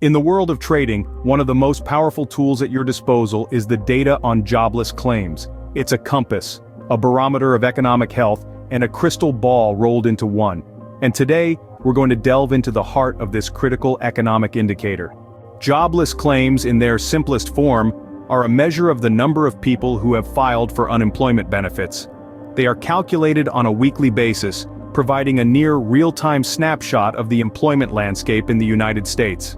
In the world of trading, one of the most powerful tools at your disposal is the data on jobless claims. It's a compass, a barometer of economic health, and a crystal ball rolled into one. And today, we're going to delve into the heart of this critical economic indicator. Jobless claims, in their simplest form, are a measure of the number of people who have filed for unemployment benefits. They are calculated on a weekly basis, providing a near real-time snapshot of the employment landscape in the United States.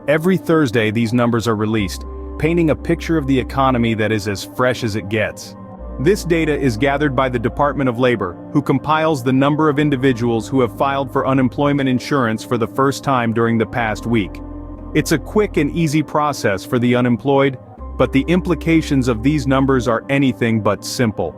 Every Thursday, these numbers are released, painting a picture of the economy that is as fresh as it gets. This data is gathered by the Department of Labor, who compiles the number of individuals who have filed for unemployment insurance for the first time during the past week. It's a quick and easy process for the unemployed, but the implications of these numbers are anything but simple.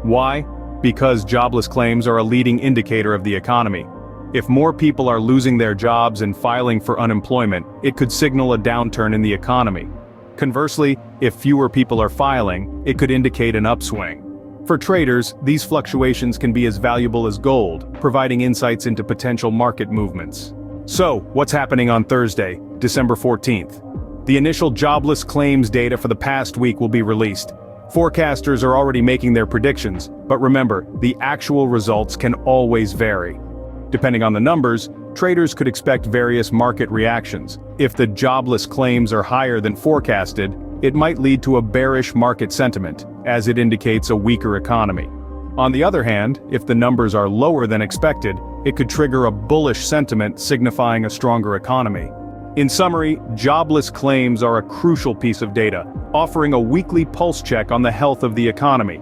Why? Because jobless claims are a leading indicator of the economy. If more people are losing their jobs and filing for unemployment, it could signal a downturn in the economy. Conversely, if fewer people are filing, it could indicate an upswing. For traders, these fluctuations can be as valuable as gold, providing insights into potential market movements. So, what's happening on Thursday, December 14th? The initial jobless claims data for the past week will be released. Forecasters are already making their predictions, but remember, the actual results can always vary. Depending on the numbers, traders could expect various market reactions. If the jobless claims are higher than forecasted, it might lead to a bearish market sentiment, as it indicates a weaker economy. On the other hand, if the numbers are lower than expected, it could trigger a bullish sentiment signifying a stronger economy. In summary, jobless claims are a crucial piece of data, offering a weekly pulse check on the health of the economy.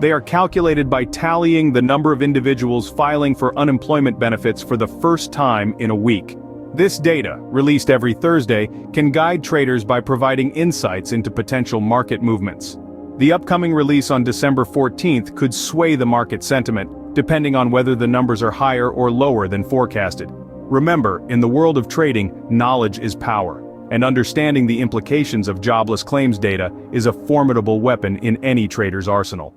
They are calculated by tallying the number of individuals filing for unemployment benefits for the first time in a week. This data, released every Thursday, can guide traders by providing insights into potential market movements. The upcoming release on December 14th could sway the market sentiment, depending on whether the numbers are higher or lower than forecasted. Remember, in the world of trading, knowledge is power, and understanding the implications of jobless claims data is a formidable weapon in any trader's arsenal.